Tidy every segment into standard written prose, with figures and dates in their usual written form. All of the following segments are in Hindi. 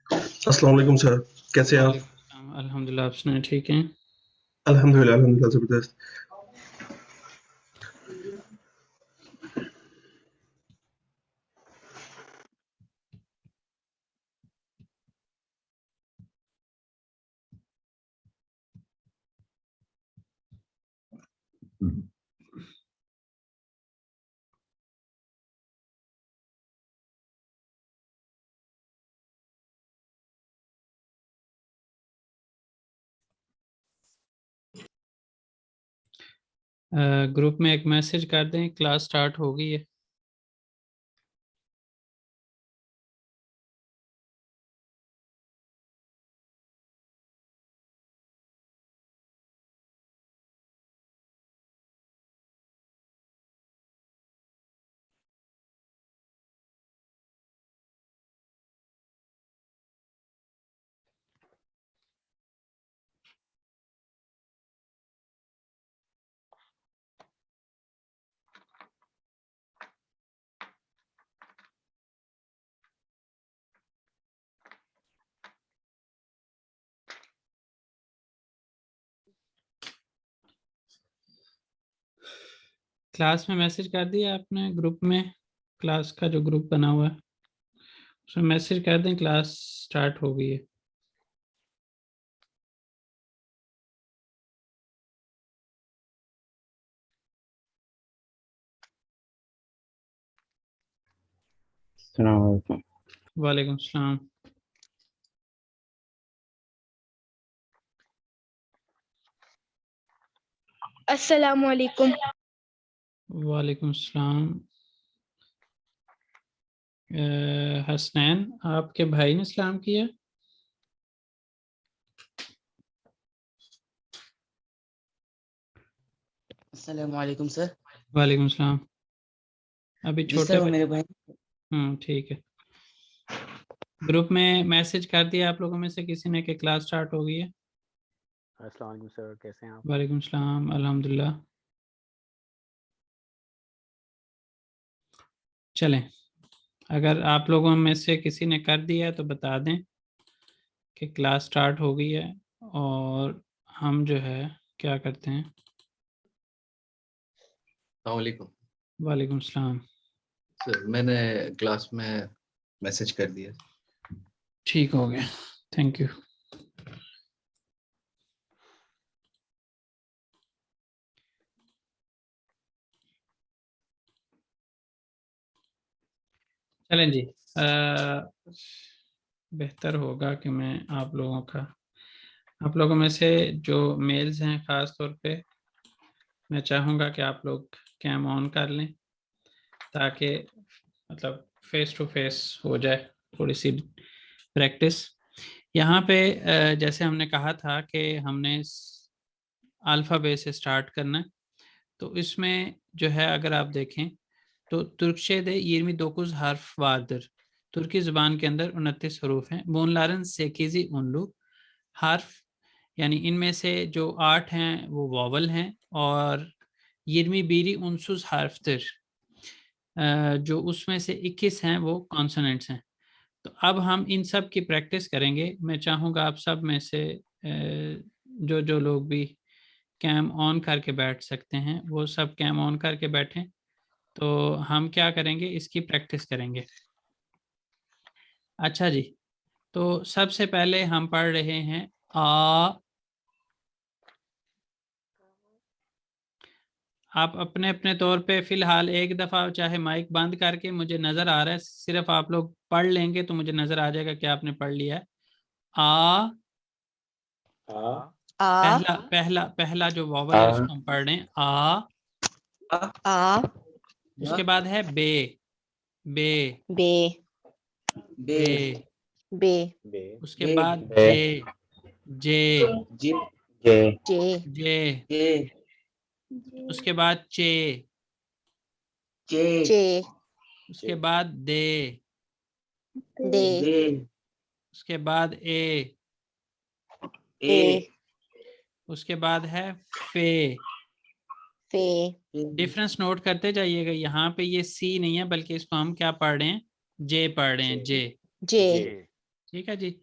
अस्सलाम वालेकुम सर, कैसे हैं आप? वालेकुम सलाम, अल्हम्दुलिल्लाह। आप सुनाए, ठीक हैं? अल्हम्दुलिल्लाह अल्हम्दुलिल्लाह ज़बरदस्त। ग्रुप में एक मैसेज कर दें, क्लास स्टार्ट हो गई है। क्लास में मैसेज कर दिया आपने ग्रुप में? क्लास का जो ग्रुप बना हुआ है उसमें मैसेज कर दें, क्लास स्टार्ट हो गई है। अस्सलाम वालेकुम। वालेकुम सलाम। अस्सलामुअलैकुम। वालेकुम सलाम। हसनैन, आपके भाई ने सलाम किया? अस्सलाम वालेकुम सर। वालेकुम सलाम। अभी जी सर, छोटे वो मेरे बच्चे। भाई। ठीक है। ग्रुप में मैसेज कर दिया आप लोगों में से किसी ने कि क्लास स्टार्ट हो गई है? अस्सलाम वालेकुम सर, कैसे हैं आप? वालेकुम सलाम, अल्हम्दुलिल्लाह। चलें, अगर आप लोगों में से किसी ने कर दिया है तो बता दें कि क्लास स्टार्ट हो गई है। और हम जो है क्या करते हैं। अस्सलामुअलैकुम वालेकुम सलाम। सर, मैंने क्लास में मैसेज कर दिया। ठीक हो गया, थैंक यू। चलें जी, बेहतर होगा कि मैं आप लोगों में से जो मेल्स हैं ख़ास तौर पे मैं चाहूँगा कि आप लोग कैम ऑन कर लें ताकि मतलब फेस टू फेस हो जाए थोड़ी सी प्रैक्टिस। यहाँ पे जैसे हमने कहा था कि हमने अल्फ़ाबेट से स्टार्ट करना है, तो इसमें जो है अगर आप देखें तो तुर्कशेदे 29 harf vardır। तुर्की ज़ुबान के अंदर 29 हरूफ हैं। Bunların 8'i unlu harf, यानी इनमें से जो 8 हैं वो वॉवल हैं और 21'i unsuz harftir, जो उसमें से 21 हैं वो कॉन्सोनेंट्स हैं। तो अब हम इन सब की प्रैक्टिस करेंगे। मैं चाहूँगा आप सब में से जो जो लोग भी कैम ऑन करके बैठ सकते हैं वो सब कैम ऑन करके बैठें। तो हम क्या करेंगे, इसकी प्रैक्टिस करेंगे। अच्छा जी, तो सबसे पहले हम पढ़ रहे हैं आ। आप अपने अपने तौर पे फिलहाल एक दफ़ा चाहे माइक बंद करके, मुझे नज़र आ रहा है सिर्फ आप लोग पढ़ लेंगे तो मुझे नज़र आ जाएगा कि आपने पढ़ लिया है। आ, आ आ पहला पहला पहला जो वॉवल है उसको हम पढ़ रहे हैं आ। आ उसके बाद है बे, बे, बे बे बे। बे बे उसके बे बाद बे जे, जे, जे जे जे जे। जे उसके बाद चे, जे चे उसके बाद दे, दे दे उसके बाद ए, ए ए उसके बाद है फे। फे डिफरेंस नोट करते जाइएगा, यहाँ पे ये सी नहीं है बल्कि इसको हम क्या पढ़ रहे हैं, जे पढ़ रहे हैं, जे। जे जे ठीक है जी।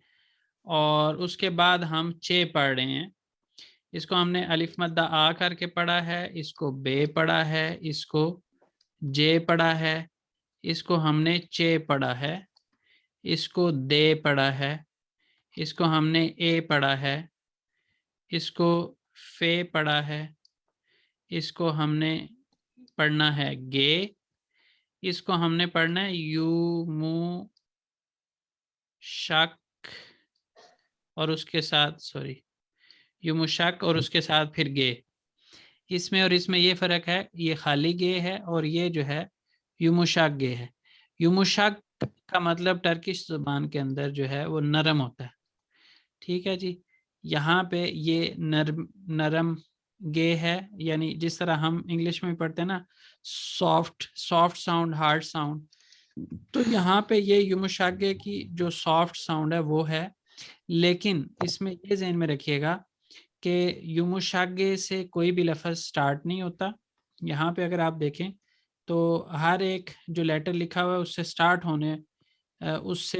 और उसके बाद हम चे पढ़ रहे हैं। इसको हमने अलिफ मद्दा आ करके पढ़ा है, इसको बे पढ़ा है, इसको जे पढ़ा है, इसको हमने चे पढ़ा है, इसको दे पढ़ा है, इसको हमने ए पढ़ा है, इसको फे पढ़ा है, इसको हमने पढ़ना है गे, इसको हमने पढ़ना है यू मू शक और उसके साथ सॉरी युमुशक और उसके साथ फिर गे। इसमें और इसमें ये फ़र्क है, ये खाली गे है और ये जो है युमुशक गे है। युमुशक का मतलब टर्किश ज़बान के अंदर जो है वो नरम होता है। ठीक है जी। यहाँ पे ये नरम गे है, यानी जिस तरह हम इंग्लिश में पढ़ते हैं ना सॉफ्ट साउंड, हार्ड साउंड, तो यहाँ पे ये युमुशागे की जो सॉफ्ट साउंड है वो है। लेकिन इसमें ये ज़हन में रखिएगा कि युमुशागे से कोई भी लफ्ज़ स्टार्ट नहीं होता। यहाँ पे अगर आप देखें तो हर एक जो लेटर लिखा हुआ है उससे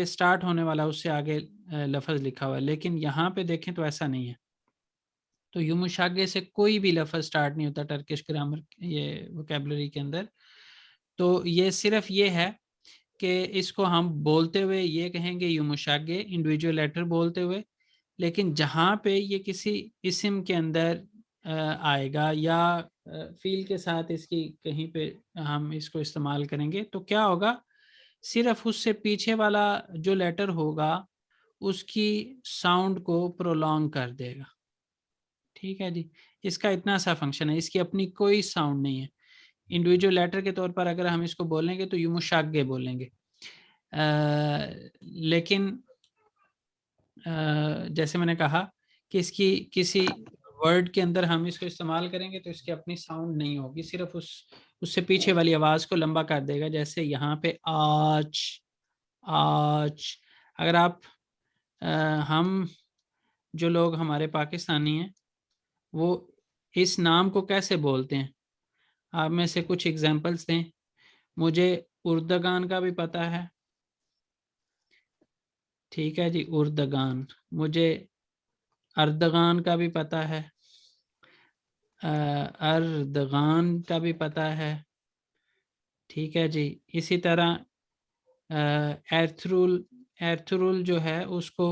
स्टार्ट होने वाला उससे आगे लफ्ज़ लिखा हुआ है, लेकिन यहाँ पे देखें तो ऐसा नहीं है। तो युमुशागे से कोई भी लफ्ज़ स्टार्ट नहीं होता टर्किश ग्रामर ये वोकैबुलरी के अंदर। तो ये सिर्फ ये है कि इसको हम बोलते हुए ये कहेंगे युमुशागे इंडिविजुअल लेटर बोलते हुए, लेकिन जहाँ पे ये किसी इस्म के अंदर आएगा या फील के साथ इसकी कहीं पे हम इसको इस्तेमाल करेंगे तो क्या होगा, सिर्फ उससे पीछे वाला जो लेटर होगा उसकी साउंड को प्रोलॉन्ग कर देगा। ठीक है जी। इसका इतना सा फंक्शन है, इसकी अपनी कोई साउंड नहीं है। इंडिविजुअल लेटर के तौर पर अगर हम इसको बोलेंगे तो युमुशागे बोलेंगे, लेकिन जैसे मैंने कहा कि इसकी किसी वर्ड के अंदर हम इसको इस्तेमाल करेंगे तो इसकी अपनी साउंड नहीं होगी, सिर्फ उससे पीछे वाली आवाज़ को लंबा कर देगा। जैसे यहाँ पे आज, अगर आप हम जो लोग हमारे पाकिस्तानी हैं वो इस नाम को कैसे बोलते हैं, आप में से कुछ एग्जांपल्स दें। मुझे उर्दगान का भी पता है, ठीक है जी, उर्दगान। मुझे अर्दगान का भी पता है, अर्दगान का भी पता है, ठीक है जी। इसी तरह एर्थरुल जो है उसको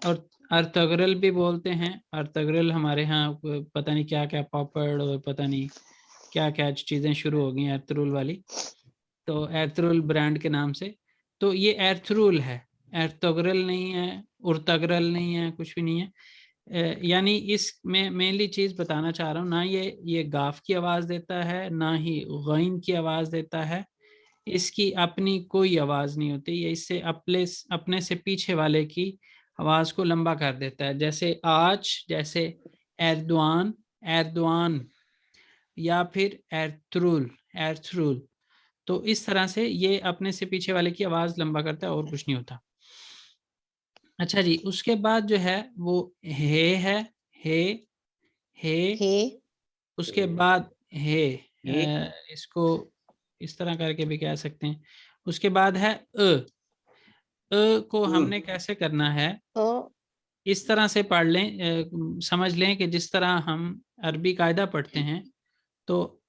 और अर्तगरल भी बोलते हैं। अर्तगरल हमारे यहाँ पता नहीं क्या क्या पापड़ और पता नहीं क्या क्या चीज़ें शुरू हो गई एर्थरुल वाली, तो एर्थरुल ब्रांड के नाम से। तो ये एर्थरुल है, एर्थगरल नहीं है, उर्तगरल नहीं है, कुछ भी नहीं है। यानी इसमें मेनली चीज़ बताना चाह रहा हूँ, ना ये गाफ की आवाज़ देता है ना ही गैन की आवाज़ देता है, इसकी अपनी कोई आवाज़ नहीं होती। ये इससे अपने से पीछे वाले की आवाज़ को लंबा कर देता है। जैसे आज, जैसे एर्दवान या फिर एर्थरुल। तो इस तरह से ये अपने से पीछे वाले की आवाज़ लंबा करता है और कुछ नहीं होता। अच्छा जी। उसके बाद जो है वो है, हे। उसके बाद हे, इसको इस तरह करके भी कह सकते हैं। उसके बाद है को हमने कैसे करना है, इस तरह से पढ़ लें, समझ लें कि जिस तरह हम अरबी कायदा पढ़ते हैं तो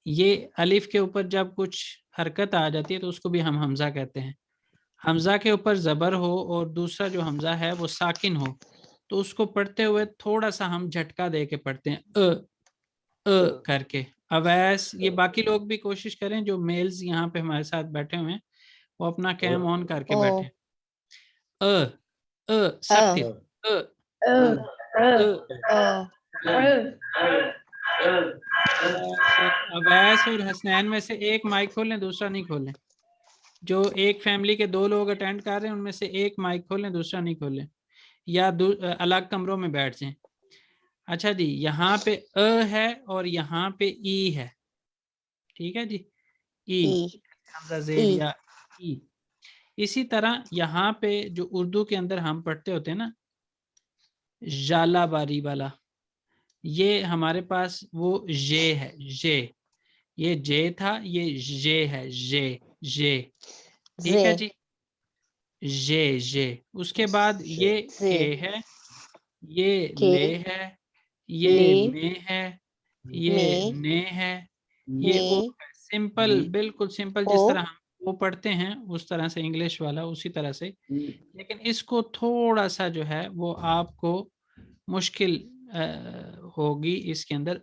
ये अलिफ के ऊपर जब कुछ हरकत आ जाती है तो उसको भी हम हमजा कहते हैं। हमजा के ऊपर ज़बर हो और दूसरा जो हमजा है वो साकिन हो तो उसको पढ़ते हुए थोड़ा सा हम झटका दे के पढ़ते हैं करके। अवैस, ये बाकी लोग भी कोशिश करें जो मेल्स यहाँ पे हमारे साथ बैठे हुए हैं वो अपना कैम ऑन करके बैठे। सख्त अवैस और हसनैन में से एक माइक खोलें, दूसरा नहीं खोलें। जो एक फैमिली के दो लोग अटेंड कर रहे हैं उनमें से एक माइक खोलें, दूसरा नहीं खोलें, या अलग कमरों में बैठ जाएं। अच्छा जी। यहाँ पे है और यहाँ पे ई है, ठीक है जी, ई हमजा ज़ेर या ई। इसी तरह यहाँ पे जो उर्दू के अंदर हम पढ़ते होते हैं ना जाला बारी वाला, ये हमारे पास वो जे है, जे। ये जे था, ये जे है, जे ठीक है जे जी, जे। उसके बाद ये जे के है, ये के ले है, ये ले में है, ये में ने है, ये ओ ने है। सिंपल, बिल्कुल सिंपल, ओ जिस तरह हम वो पढ़ते हैं उस तरह से, इंग्लिश वाला उसी तरह से। लेकिन इसको थोड़ा सा जो है वो आपको मुश्किल होगी इसके अंदर। अ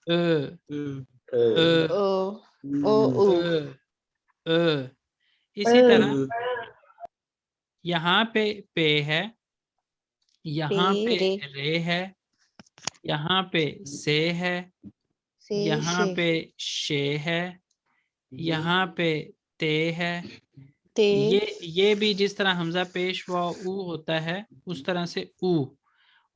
अ ओ ओ उ अ इसी तरह यहाँ पे है, यहाँ पे रे रे है, यहाँ पे से है, से यहाँ शे पे शे है, यहाँ पे ते है। ते ये भी जिस तरह हमजा पेश व ऊ होता है उस तरह से ऊ।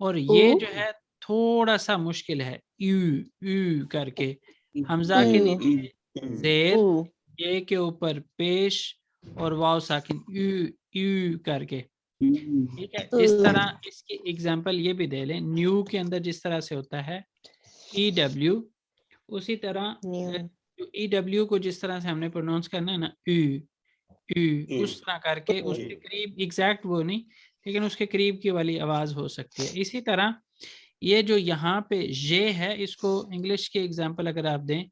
और उ ये जो है थोड़ा सा मुश्किल है, यू यू करके, हमजा के उ नीचे जेर, उ ये के ऊपर पेश और वाव साकिन, यू यू करके। ठीक है, उ इस तरह इसकी एग्जांपल ये भी दे लें, न्यू के अंदर जिस तरह से होता है ई डब्ल्यू, उसी तरह न्यू ई डब्ल्यू को जिस तरह से हमने प्रोनाउंस करना है ना, यू यू, उस तरह करके उसके करीब, एग्जैक्ट वो नहीं लेकिन उसके करीब की वाली आवाज हो सकती है। इसी तरह ये जो यहाँ पे ये है, इसको इंग्लिश के एग्जांपल अगर आप दें,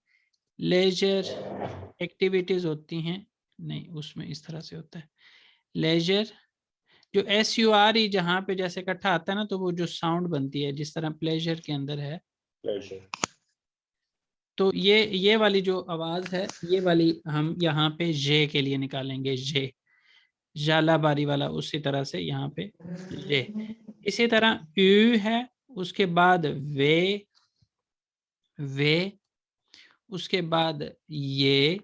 लेजर एक्टिविटीज होती हैं, नहीं उसमें इस तरह से होता है लेजर, जो SURE जहाँ पे जैसे इकट्ठा आता है ना, तो वो जो साउंड बनती है जिस तरह प्लेजर के अंदर है, तो ये वाली जो आवाज है, ये वाली हम यहाँ पे जे के लिए निकालेंगे, जे जाला बारी वाला, उसी तरह से यहाँ पे जे। इसी तरह यू है, उसके बाद वे, उसके बाद ये,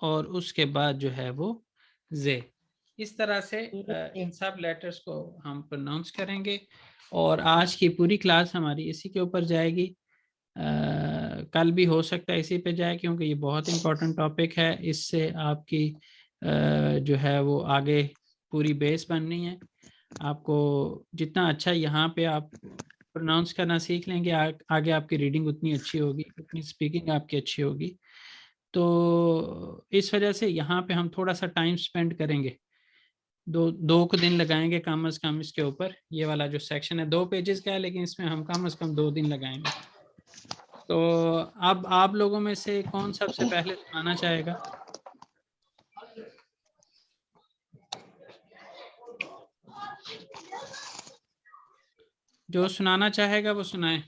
और उसके बाद जो है वो जे। इस तरह से इन सब लेटर्स को हम प्रोनाउंस करेंगे। और आज की पूरी क्लास हमारी इसी के ऊपर जाएगी। कल भी हो सकता है इसी पे जाए, क्योंकि ये बहुत इंपॉर्टेंट टॉपिक है। इससे आपकी जो है वो आगे पूरी बेस बननी है। आपको जितना अच्छा यहाँ पे आप प्रोनाउंस करना सीख लेंगे, आगे आपकी रीडिंग उतनी अच्छी होगी, उतनी स्पीकिंग आपकी अच्छी होगी। तो इस वजह से यहाँ पे हम थोड़ा सा टाइम स्पेंड करेंगे, दो को दिन लगाएंगे कम से कम इसके ऊपर। ये वाला जो सेक्शन है 2 पेजेस का है, लेकिन इसमें हम कम से कम 2 दिन लगाएंगे। तो अब आप लोगों में से कौन सबसे पहले सुनाना चाहेगा? जो सुनाना चाहेगा वो सुनाए।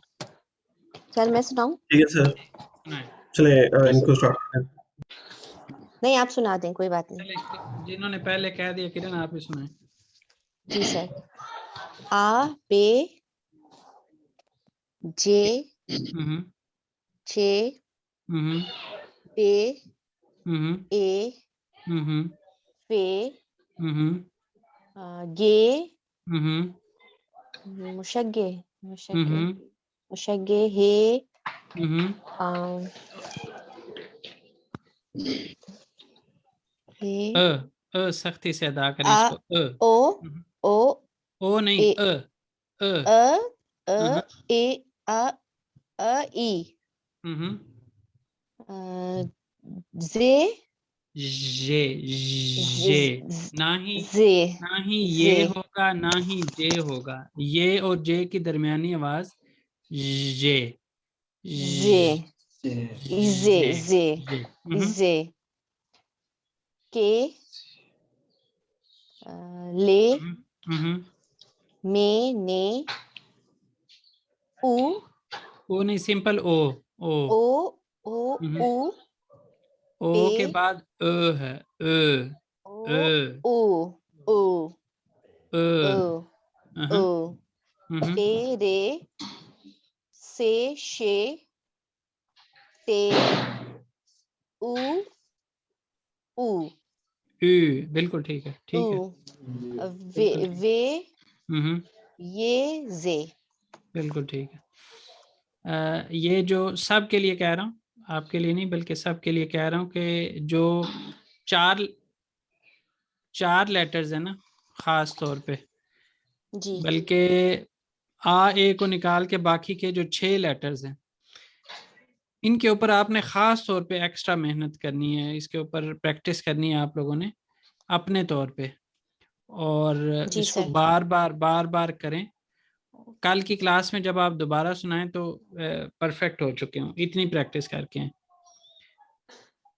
सर मैं सुनाऊं? ठीक है सर, सुनाए, चले इनको स्टार्ट करते हैं। नहीं आप सुना दें, कोई बात नहीं। चले, जिन्होंने पहले कह दिया किरण आप ही सुनाए। जी सर। आ बे जे हम्म छे हम्म बे हम्म ए हम्म फे हम्म गे हम्म मुशग्गे मुशग्गे हम्म मुशग्गे हे हम्म अम, हे सख्ती से अदा करें आ इसको। ओ हम्म, ओ ओ नहीं, ए अ अ अ हम्म ए अ अ ई हम्म अ, जे जे जे, ना ही जे ना ही ये जे होगा ना ही जे होगा, ये और जे की दरमियानी आवाज जे, जे जे जे जे जे। जे के ले हम्म में ने उ ओ नहीं, सिंपल ओ, ओ ओ ओ हम्म, उ ओ पे के बाद है, ओ अ उ उ अ उ उ हम्म पे रे से शे ते उ उ बिल्कुल ठीक है, उ ठीक है, वे बिल्कुल ठीक। वे हम्म ये जे बिल्कुल ठीक है। ये जो सब के लिए कह रहा हूँ, आपके लिए नहीं बल्कि सब के लिए कह रहा हूँ कि जो चार लेटर्स है ना, खास तौर पे, जी बल्कि आ ए को निकाल के बाकी के जो 6 लेटर्स हैं, इनके ऊपर आपने ख़ास तौर पे एक्स्ट्रा मेहनत करनी है, इसके ऊपर प्रैक्टिस करनी है आप लोगों ने अपने तौर पे, और जी इसको सर। बार बार करें। कल की क्लास में जब आप दोबारा सुनाएं तो परफेक्ट हो चुके हों, इतनी प्रैक्टिस करके हैं।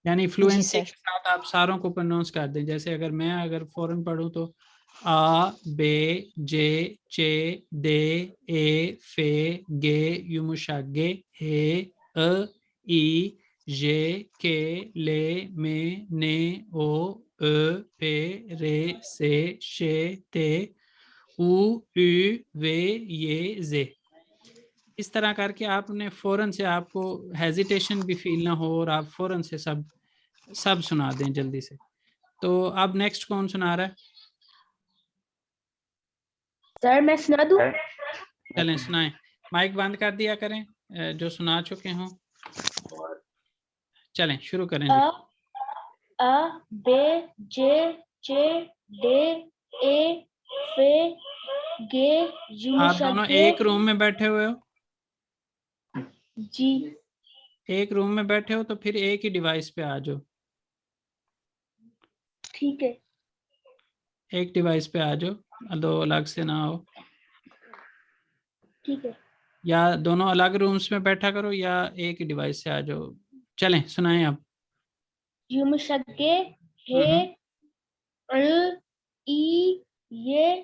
यानी फ्लुएंसी सर। के साथ आप सारों को प्रोनाउंस कर दें। जैसे अगर फौरन पढ़ूं तो आ, बे, जे, चे, दे, ए, फे, गे, युमुशागे, हे, अ, ई, जे, के, ले, मे, ने, ओ, अ, पे, रे, से, शे, ते, उ, उ, वे, ये, जे। इस तरह करके आपने फौरन से, आपको हेजिटेशन भी फील ना हो और आप फौरन से सब सुना दें जल्दी से। तो अब नेक्स्ट कौन सुना रहा है? सर मैं सुना दूं? चलें सुनाएं। माइक बंद कर दिया करें जो सुना चुके हों। चलें शुरू करें जी। अ बे जे चे डे ए फे गे आप दोनों युमशगे। एक रूम में बैठे हुए हो? जी एक रूम में बैठे हो तो फिर एक ही डिवाइस पे आ जाओ। ठीक है। एक डिवाइस पे आ जाओ, दो अलग से ना हो। ठीक है। या दोनों अलग रूम्स में बैठा करो या एक ही डिवाइस से आ जाओ। चलें सुनाएं अब। युमशगे हे अल ई ये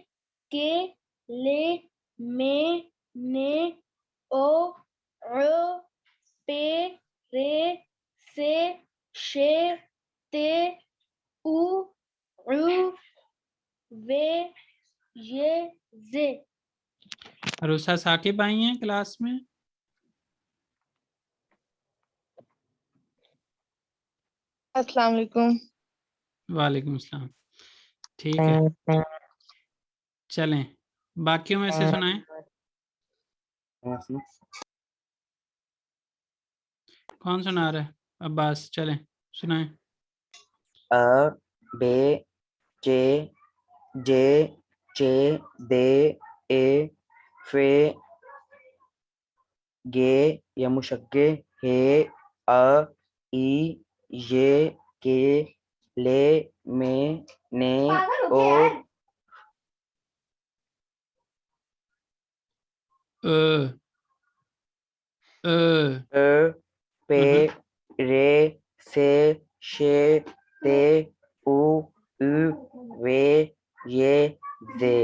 के ले मे ने ओ अ पे रे से शे ते उ उ वे ये जे। रुसा साकिब आई हैं क्लास में? अस्सलाम वालेकुम। वालेकुम अस्सलाम। ठीक है, चलें बाकियों में से सुनाएं। कौन सुना रहा है? अब्बास, चलें सुनाएं। अ बे जे जे चे दे ए फे गे यमुशगे हे अ ई ये के ले मे ने ओ पे रे से शे ते उ वे ये जे।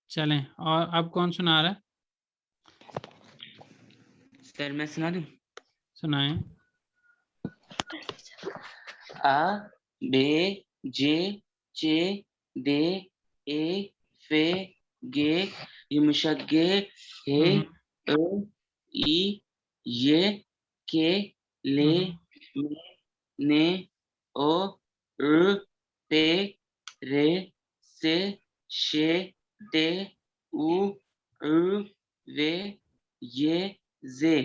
चलें, और अब कौन सुना रहा है? सर मैं सुना दूं? सुनाएं। आ बे जे चे दे ए फे गे युमशगे हे अ ई ये के ले मे ने ओ अ पे रे से शे ते उ वे ये जे।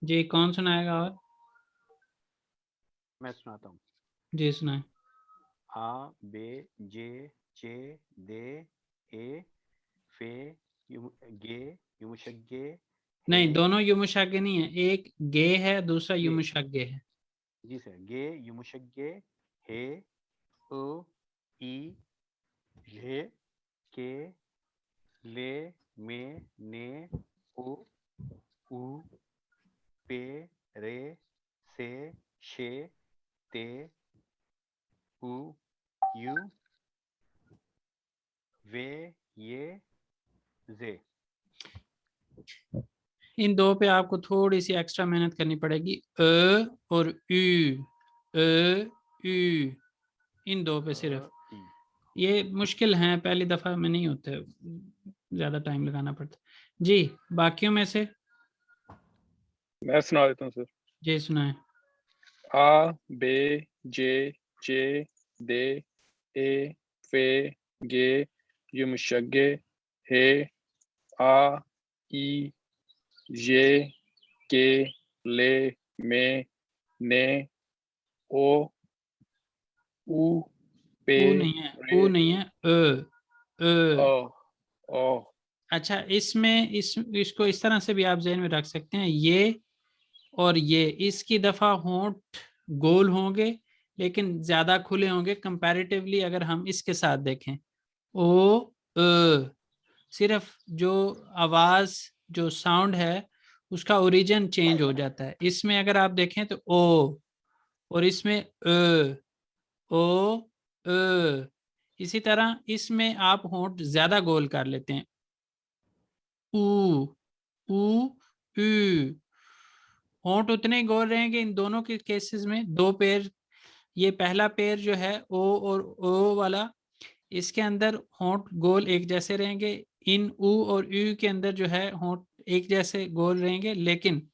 जी कौन सुनाएगा और? मैं सुनाता हूँ। जी सुनाएं। आ बे जे चे दे ए फे गे युमशगे नहीं, हे। दोनों युमुशागे नहीं है, एक गे है दूसरा गे। युमुशागे है। जी सर, गे युमशगे हे ओ ई ये के ले मे ने ओ उ पे रे से शे ते उ यू वे ये जे। इन दो पे आपको थोड़ी सी एक्स्ट्रा मेहनत करनी पड़ेगी। और उ इन दो पे सिर्फ। ये मुश्किल है, पहली दफा में नहीं होते, ज्यादा टाइम लगाना पड़ता। जी बाकियों में से? मैं सुना देता हूँ सर। जी सुनाएं। आ बे जे चे दे ए फे गे युमशगे हे आ ई ये के ले मे ने ओ उ पे ऊ नहीं है, ऊ नहीं है, ओ ओ। अच्छा, इसमें इसको इस तरह से भी आप ज़हन में रख सकते हैं। ये और ये, इसकी दफा होंठ गोल होंगे लेकिन ज्यादा खुले होंगे कंपैरेटिवली अगर हम इसके साथ देखें। ओ सिर्फ जो आवाज जो साउंड है उसका ओरिजिन चेंज हो जाता है। इसमें अगर आप देखें तो ओ, और इसमें ओ इसी तरह इसमें आप होंठ ज्यादा गोल कर लेते हैं। ऊ ऊ ऊ, होंठ उतने ही गोल रहेंगे इन दोनों के केसेस में। दो पेयर, ये पहला पेयर जो है ओ और ओ वाला, इसके अंदर होंठ गोल एक जैसे रहेंगे। इन ऊ और यू के अंदर जो है होंठ एक जैसे गोल रहेंगे, लेकिन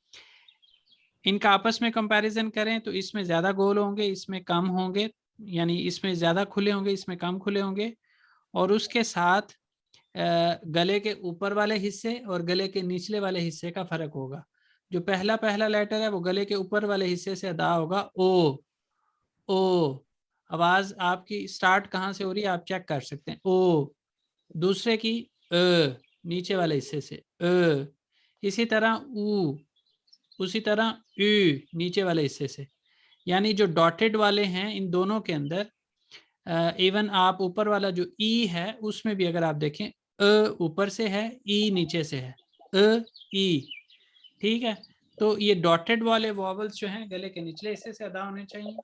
इनका आपस में कंपैरिजन करें तो इसमें ज्यादा गोल होंगे, इसमें कम होंगे, यानी इसमें ज्यादा खुले होंगे, इसमें कम खुले होंगे। और उसके साथ गले के ऊपर वाले हिस्से और गले के निचले वाले हिस्से का फर्क होगा। जो पहला पहला लेटर है वो गले के ऊपर वाले हिस्से से अदा होगा ओ। ओ आवाज आपकी स्टार्ट कहाँ से हो रही है आप चेक कर सकते हैं। ओ, दूसरे की नीचे वाले हिस्से से इसी तरह ऊ, उसी तरह यू नीचे वाले हिस्से से। यानी जो डॉटेड वाले हैं इन दोनों के अंदर, इवन आप ऊपर वाला जो ई है उसमें भी अगर आप देखें ऊपर से है, ई नीचे से है, ई, ठीक है। तो ये डॉटेड वाले वॉवल्स जो हैं गले के निचले हिस्से से अदा होने चाहिए,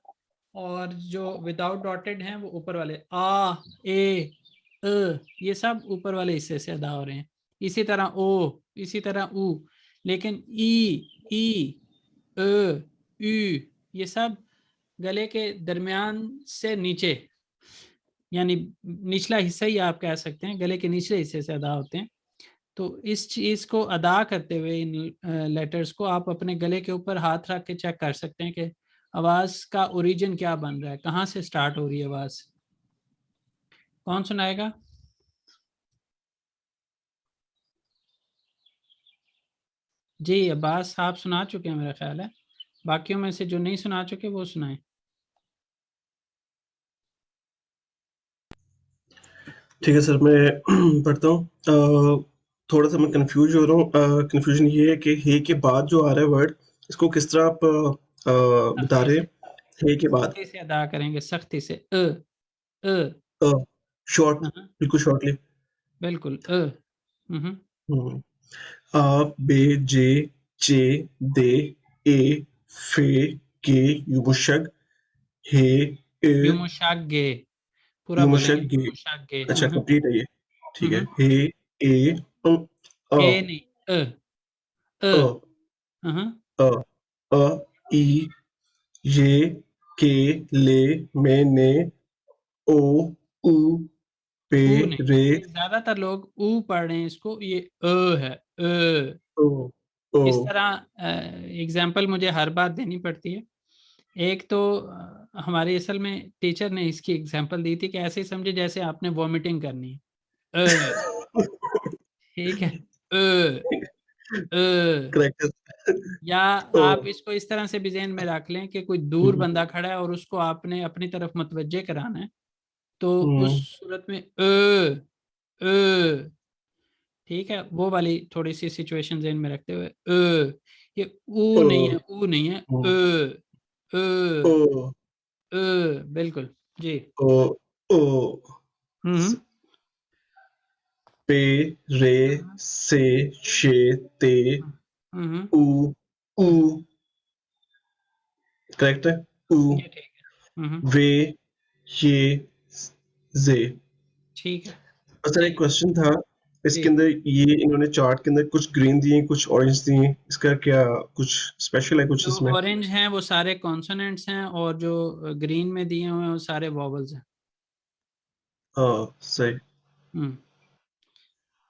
और जो विदाउट डॉटेड हैं वो ऊपर वाले आ, ए, ये सब ऊपर वाले हिस्से से अदा हो रहे हैं। इसी तरह ओ, इसी तरह ऊ, लेकिन ई, यू, ये सब गले के दरमियान से नीचे, यानी निचला हिस्सा ही आप कह सकते हैं, गले के निचले हिस्से से अदा होते हैं। तो इस चीज को अदा करते हुए इन लेटर्स को आप अपने गले के ऊपर हाथ रख के चेक कर सकते हैं कि आवाज का ओरिजिन क्या बन रहा है, कहाँ से स्टार्ट हो रही है आवाज। कौन सुनाएगा? जी अब्बास आप सुना चुके हैं मेरा ख्याल है, बाकियों में से जो नहीं सुना चुके वो सुनाएं। ठीक है सर, मैं पढ़ता हूँ। थोड़ा सा मैं कंफ्यूज हो रहा हूँ। कंफ्यूजन ये है कि हे के बाद जो आ रहा है वर्ड, इसको किस तरह आप बता सख्ती रहे से, हैं? हे के बाद सख्ती से अदा करेंगे, सख्ती से। अ, शॉर्ट, हाँ, बिल्कुल शॉर्टली। बिल्कुल आ बे जे चे दे ए फे के युमुशग हे ए युमुशागे, पूरा बोलेंगे युमुशग गे। युमुशागे। अच्छा कंप्लीट है ये, ठीक है। हम्म, हे ए अ ए नहीं, अ हम्म, अ अ ई ये के ले में ने ओ उ पे ऊ नहीं, रे ये ज्यादातर लोग ऊ पढ़ रहे हैं इसको, ये है ओ ओ इस तरह एग्जाम्पल मुझे हर बार देनी पड़ती है। एक तो हमारी असल में टीचर ने इसकी एग्जाम्पल दी थी कि ऐसे ही समझे जैसे आपने वॉमिटिंग करनी है। ठीक है, अ, करेक्ट। या ओ आप इसको इस तरह से भी ज़हन में रख लें कि कोई दूर बंदा खड़ा है और उसको आपने अपनी तरफ मुतवज्जे कराना है, तो उस सूरत में ठीक है, वो वाली थोड़ी सी सिचुएशन ज़हन में रखते हुए ये ऊ ओ नहीं है, ऊ नहीं है, ओ बिल्कुल जी। ओ ओ हम्म पे रे से शे ते हम्म, उ उ हम्म, करेक्ट है। उ ये ठीक है। वे ये जे। ठीक है सर जी एक क्वेश्चन था, जी। इसके अंदर ये इन्होंने चार्ट के अंदर कुछ ग्रीन दिए कुछ ऑरेंज दिए, इसका क्या कुछ स्पेशल है कुछ जो इसमें? ऑरेंज हैं वो सारे कॉन्सोनेंट्स हैं, और जो ग्रीन में दिए हुए हैं वो सारे वॉवल्स हैं। हाँ सही।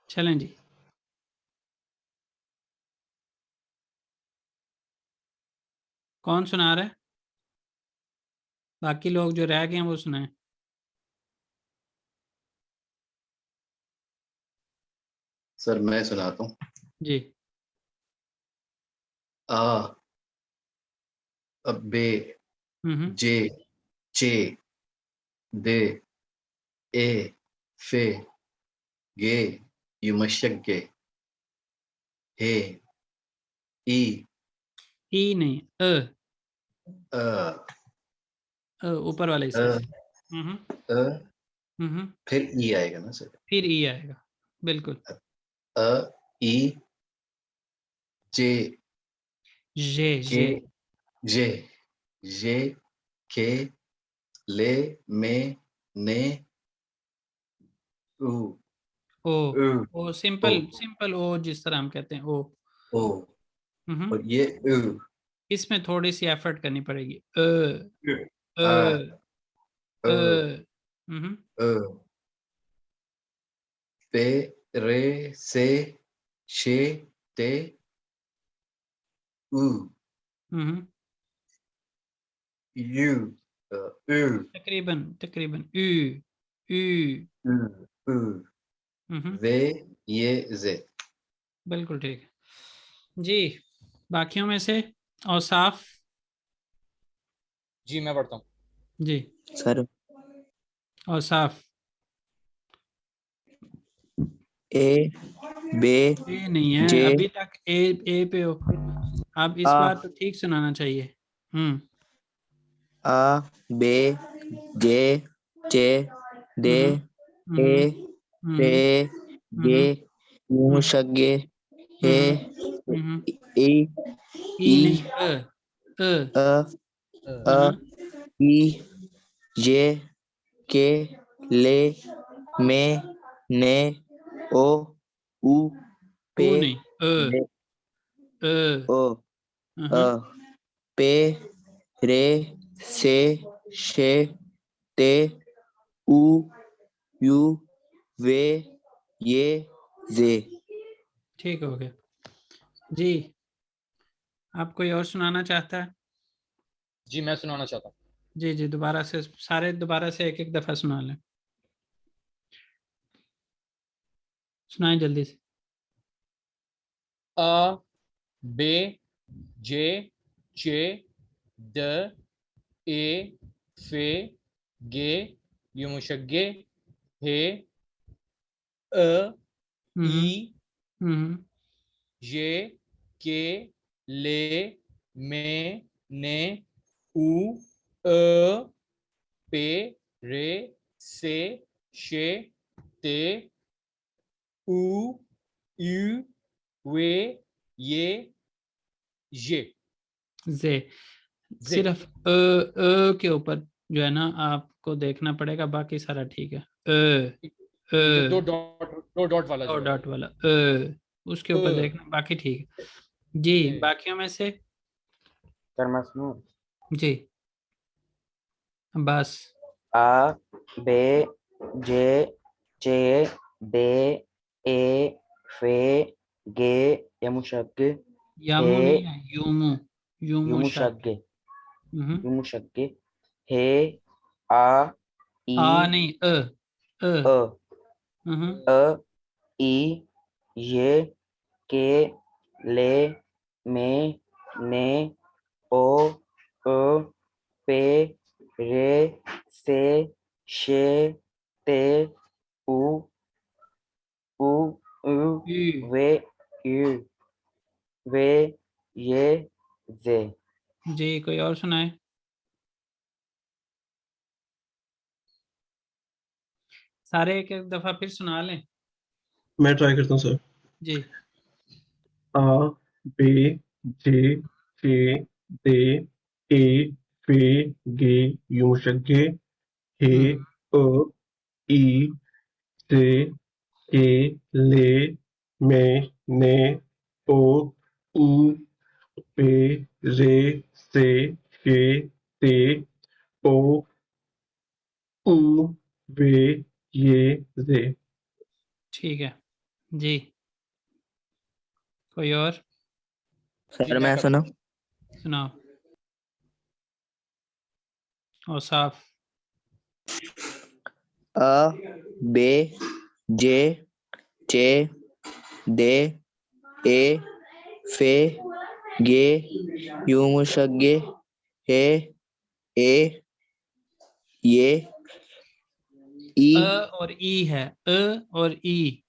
चलें जी। कौन सुना रहा है? बाकी लोग जो रह गए हैं वो सुनाएं। सर मैं सुनाता हूँ। जी आ बे हम्म जे चे दे ए फे गे युमशग गे हे ई ई नहीं, अ ऊपर वाले अ हिस्से से। अ फिर ई आएगा ना सर? फिर ई आएगा, बिल्कुल। अ ई जे जे जे जे जे के ले में ने उ ओ उ ओ सिंपल ओ, जिस तरह हम कहते हैं ओ। ओ और ये उ इसमें थोड़ी सी एफर्ट करनी पड़ेगी। आ अ, अ हम्म, अ पे रे से शे ते उ यू उ तकरीबन उ, उ वे ये जे। बिल्कुल ठीक है जी। बाकियों में से औसाफ जी मैं पढ़ता हूँ। जी, सर औसाफ। ए बे ए नहीं है जे अभी तक, ए पे हो आप। इस आ बार तो ठीक सुनाना चाहिए। आ बे जे चे दे ए फे गे यू शगे हे ई ई ई नहीं, अ अ हम्म, ई जे के ले में ने ओ उ पे ऊ नहीं, रे ओ अ हम्म, पे रे से शे ते उ यू वे ये जे। ठीक हो गया जी। आप कोई और सुनाना चाहता है? जी मैं सुनाना चाहता हूँ। जी जी, दोबारा से सारे दोबारा से एक एक दफा सुना लें, सुनाएं जल्दी से। अ बे जे चे द ए फे गे युमुशगे हे अ ई हम्म ये के ले में ने उ अ पे रे से शे ते उ यू वे ये जे जे सिर्फ के ऊपर जो है ना आपको देखना पड़ेगा, बाकी सारा ठीक है। ये जो अ, दो डॉट वाला दो जो है डॉट वाला उसके अ, ऊपर देखना, बाकी ठीक है जी। ओके। बाकियों में से सर मैं सुनूं? जी, बस आ बे जे चे दे ए फे गे यमुशग हे यामू नहीं है, यूमू, यूमू शक। युमुशगे युमुशगे हे आ ई आ नहीं, अ हम्म, अ ई ये के ले में ने ओ अ पे रे से शे ते उ उ उ यू। वे यू वे ये जे। जी, कोई और सुनाए? सारे एक एक दफा फिर सुना लें मैं ट्राई करता हूँ सर। जी। आ बे जे चे दे ए फे गे युमुशगे हे अ ई से के ले में ने ओ उ पे रे से शे ते ओ उ वे ये जे। ठीक है जी। कोई और जी सर मैं मैं करता सुना हूँ। सुनाओ। और साफ अ बे जे चे दे ए फे गे युमुशगे हे ए ये ई और ई है, और ई।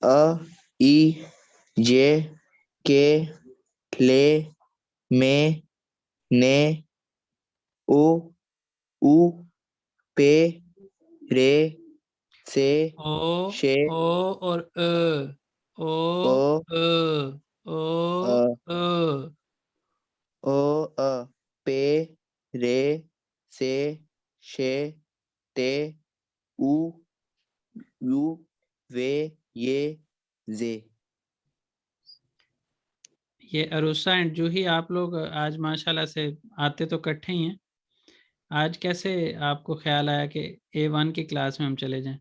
अ ई जे के ले में ने ओ उ पे रे से ओ शे और ओ ओ ओ अ ओ पे रे से शे ते उ यू वे ये जे। ये अरुषा एंड जूही, आप लोग आज माशाल्लाह से आते तो इकट्ठे ही हैं। आज कैसे आपको ख्याल आया कि A1 की क्लास में हम चले जाएं?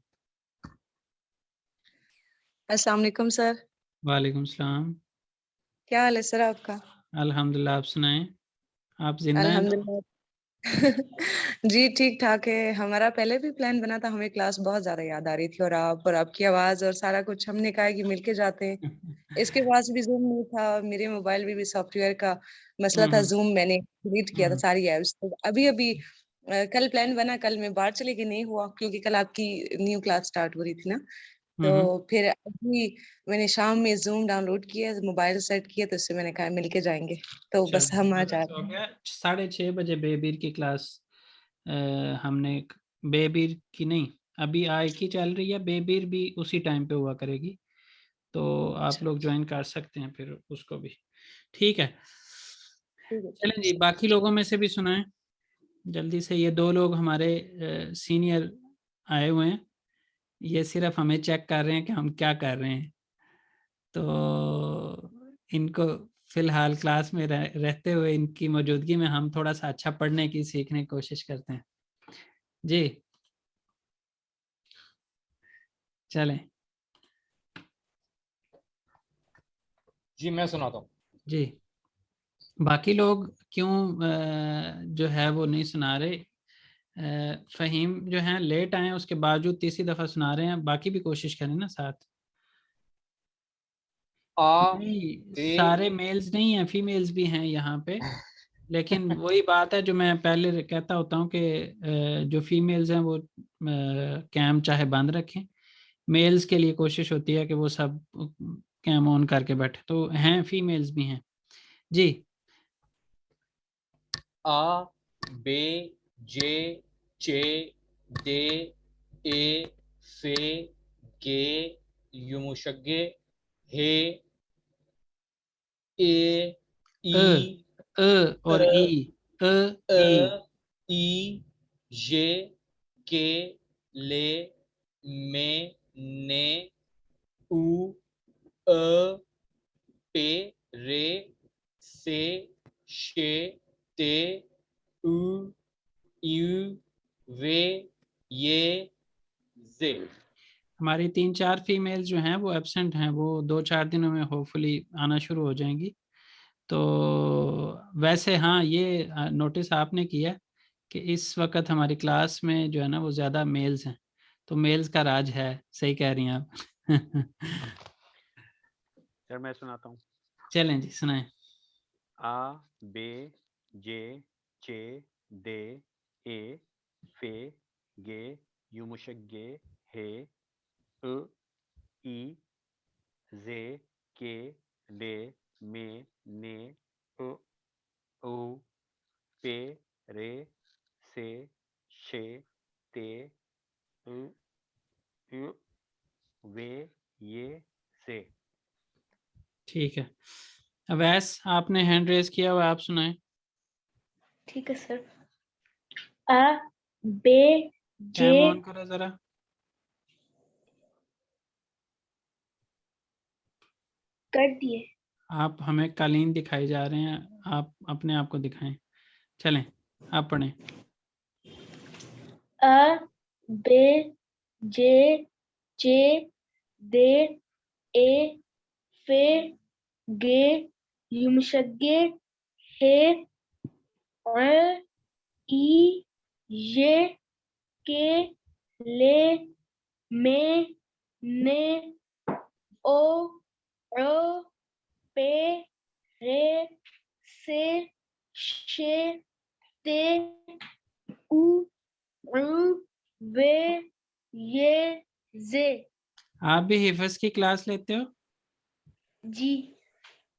अस्सलाम वालेकुम सर। वालेकुम सलाम। क्या हाल है सर आपका? अल्हम्दुलिल्लाह, आप सुनाएं, आप जिंदा हैं तो? अल्हम्दुलिल्लाह। जी ठीक ठाक है। हमारा पहले भी प्लान बना था, हमें क्लास बहुत ज्यादा याद आ रही थी, और आप और आपकी आवाज और सारा कुछ, हमने कहा कि मिलके जाते हैं। इसके पास भी जूम नहीं था, मेरे मोबाइल में भी सॉफ्टवेयर का मसला था, जूम मैंने डिलीट किया था सारी एप्स। तो अभी अभी कल प्लान बना, कल मैं बाहर चली गई, नहीं हुआ क्योंकि कल आपकी न्यू क्लास स्टार्ट हो रही थी ना। तो फिर अभी मैंने शाम में जूम डाउनलोड किया, मोबाइल सेट किया, तो उससे मैंने कहा मिलके जाएंगे। तो बस हम आ जा रहे हो हैं। गया 6:30 बजे बेबीर की क्लास। हमने बेबीर की नहीं, अभी आय की चल रही है, बेबीर भी उसी टाइम पे हुआ करेगी, तो आप लोग ज्वाइन कर सकते हैं फिर उसको भी। ठीक है, ठीक है। चलें जी, बाकी लोगों में से भी सुनाएं जल्दी से। ये 2 लोग हमारे सीनियर आए हुए हैं, ये सिर्फ हमें चेक कर रहे हैं कि हम क्या कर रहे हैं, तो इनको फिलहाल क्लास में रहते हुए इनकी मौजूदगी में हम थोड़ा सा अच्छा पढ़ने की सीखने की कोशिश करते हैं जी। चलें जी मैं सुनाता हूँ। जी। बाकी लोग क्यों जो है वो नहीं सुना रहे? फहीम जो हैं लेट आए, उसके बावजूद तीसरी दफा सुना रहे हैं, बाकी भी कोशिश करें ना साथ। नहीं, बे सारे मेल्स नहीं हैं, फीमेल्स भी हैं यहाँ पे, लेकिन वही बात है जो मैं पहले कहता होता हूँ कि जो फीमेल्स हैं वो कैम चाहे बंद रखें, मेल्स के लिए कोशिश होती है कि वो सब कैम ऑन करके बैठे, तो हैं फीमेल्स भी हैं जी। आ बे जे चे दे ए फे गे युमुशगे हे ए अ ई और ई, अ ई, ई जे के ले में ने उ अ पे रे से शे ते उ यू वे ये जे। हमारी 3-4 फीमेल्स जो हैं वो एब्सेंट हैं, वो 2-4 दिनों में होपफुली आना शुरू हो जाएंगी। तो वैसे हाँ, ये नोटिस आपने किया कि इस वक्त हमारी क्लास में जो है ना वो ज़्यादा मेल्स हैं, तो मेल्स का राज है, सही कह रही हैं आप। सर मैं सुनाता हूँ। चलें जी, सुनाएं। आ बे जे चे दे ए फे गे युमुशगे हे अ ई जे के ले में ने अ ओ पे रे से शे ते उ यू वे ये से। ठीक है, अवैस आपने हैंड रेज किया हुआ, आप सुनाएं। ठीक है सर। आ बे जे कैम ऑन करो जरा। कर दिए। आप हमें कालीन दिखाई जा रहे हैं, आप अपने आप को दिखाएं। चलें, आप पढ़ें। आ बे जे चे दे ए फे गे युमशगे हे ई ये के ले में ने ओ पे रे से शे ते उ वे ये जे। आप भी हिफज की क्लास लेते हो? जी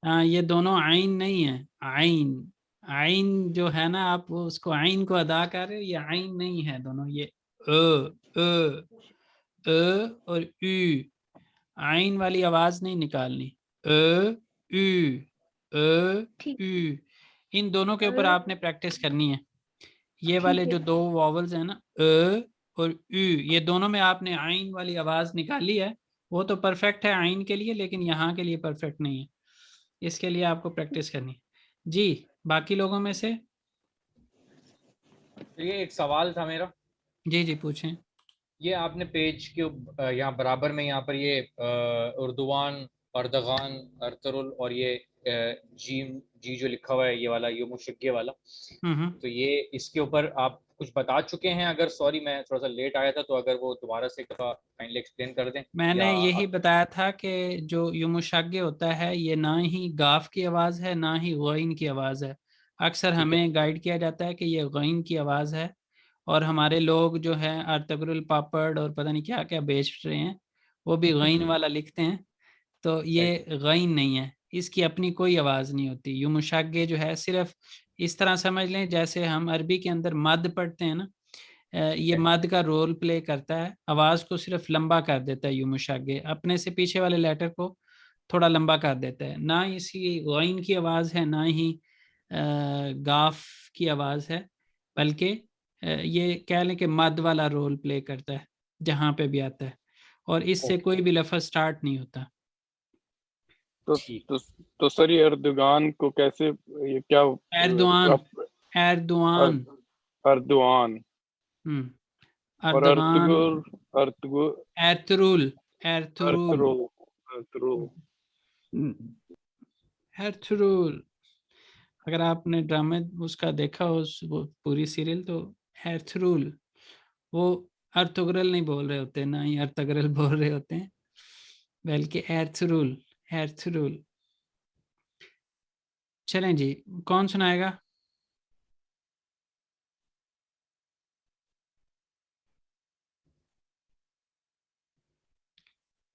हाँ, ये दोनों आइन नहीं है, आइन आइन जो है ना, आप उसको आइन को अदा कर रहे हो, ये आइन नहीं है दोनों, ये और उ, आइन वाली आवाज नहीं निकालनी, ठीक। उ, इन दोनों के ऊपर आपने प्रैक्टिस करनी है। ये वाले ठीक है। जो दो वॉवल्स हैं ना, और उ, ये दोनों में आपने आइन वाली आवाज निकाली है, वो तो परफेक्ट है आइन के लिए, लेकिन यहाँ के लिए परफेक्ट नहीं है, इसके लिए आपको प्रैक्टिस करनी है। जी, बाकी लोगों में से? ये एक सवाल था मेरा, जी जी पूछें। ये आपने पेज के यहाँ बराबर में यहाँ पर ये उर्दुवान, अर्दगान, अर्तरुल और ये जीम जी जो लिखा हुआ है, ये वाला ये मुशक्के वाला, तो ये इसके ऊपर आप कुछ बता चुके हैं? अगर सॉरी मैं थोड़ा सा लेट आया था, तो अगर वो दोबारा से एक दफ़ा काइंडली एक्सप्लेन कर दें। मैंने या यही बताया था कि जो युमुशाग्गे होता है, ये ना ही गाफ की आवाज़ है ना ही गईन की आवाज़ है। अक्सर ठीक है, हमें गाइड किया जाता है कि ये गईन की आवाज़ है, और हमारे लोग जो है अर्तगरुल पापड़ और पता नहीं क्या क्या बेच रहे हैं, वो भी गईन वाला लिखते हैं, तो ये गईन नहीं है, इसकी अपनी कोई आवाज़ नहीं होती। युमुशाग्गे जो है सिर्फ इस तरह समझ लें जैसे हम अरबी के अंदर मद पढ़ते हैं ना, ये मद का रोल प्ले करता है, आवाज़ को सिर्फ लंबा कर देता है। युमुशागे अपने से पीछे वाले लेटर को थोड़ा लंबा कर देता है, ना इसकी गईन की आवाज़ है ना ही गाफ की आवाज़ है, बल्कि ये कह लें कि मद वाला रोल प्ले करता है जहाँ पे भी आता है, और इससे कोई भी लफ्ज़ स्टार्ट नहीं होता। तो ठीक। तो सर ये अर्दगान को कैसे, ये क्या एर्दुआन, एर्दुआन, अर्दुआन और अर्दगान, अर्तुगुल एर्तुरुल, एर्तुरुल, एर्तुरुल। अगर आपने ड्रामे उसका देखा हो, वो पूरी सीरियल, तो एर्थरुल, वो अर्तुगरल नहीं बोल रहे होते, ना ही अर्तगरल बोल रहे होते हैं, बल्कि एर्थरुल, एर्थरुल। चलें जी, कौन सुनाएगा?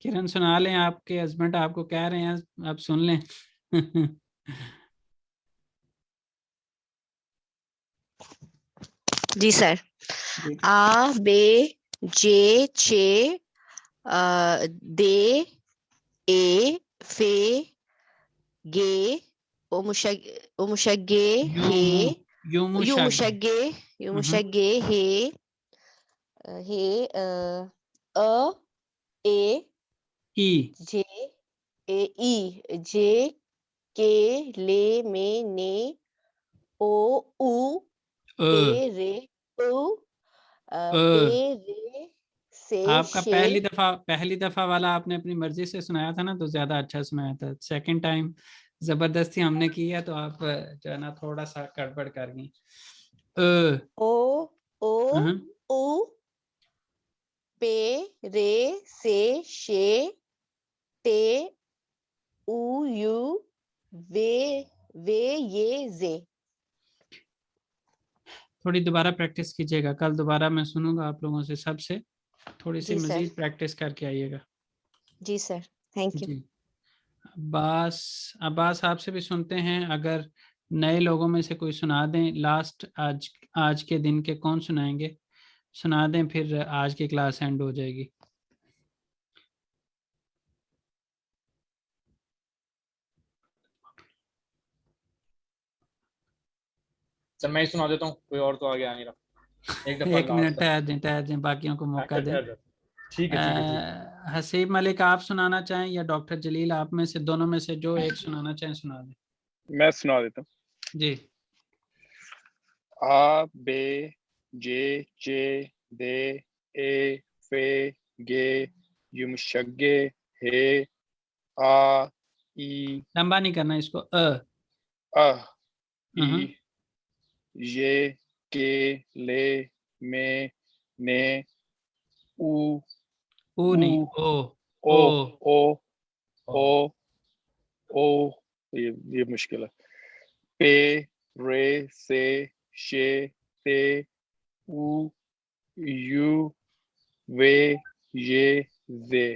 किरण सुना लें, आपके हस्बैंड आपको कह रहे हैं, आप सुन लें। जी सर। जी। आ बे जे चे दे ए फे गे ओमुशगे हे युमुशागे, युमुशगे हे अ ए ई, जे ए ई जे के ले में ने ओ उ पे रे उ पे रे से आपका शे। पहली दफा वाला आपने अपनी मर्जी से सुनाया था ना, तो ज्यादा अच्छा सुनाया था। सेकंड टाइम जबरदस्ती हमने की है, तो आप जो है ना थोड़ा सा गड़बड़ कर गई। ओ उ पे रे से शे ते उ यू वे ये जे। थोड़ी दोबारा प्रैक्टिस कीजिएगा, कल दोबारा मैं सुनूंगा आप लोगों से, सबसे थोड़ी सी जी सर। मजीद प्रैक्टिस करके आइएगा। जी सर, थैंक यू। जी। अब्बास आपसे भी सुनते हैं, अगर नए लोगों में से कोई सुना दें, लास्ट आज के दिन के कौन सुनाएंगे, सुना दें, फिर आज की क्लास एंड हो जाएगी। सर मैं ही सुना देता हूँ, कोई और तो आगे आ नहीं रहा। एक दफ़ा एक मिनट लास्ट। ठहर दें, बाकियों को मौका दें। ठीक है, ठीक है, ठीक। हसीब मलिक आप सुनाना चाहें, या डॉक्टर जलील, आप में से दोनों में से जो एक सुनाना चाहें सुना दें। मैं सुना देता हूँ। जी। आ बे जे चे दे ए फे गे युमशगे हे आ ई लंबा नहीं करना इसको, ई ये के ले में ने उ नहीं, ओ ओ, ओ ओ ओ ये मुश्किल है। पे रे से शे ते उ यू वे ये जे।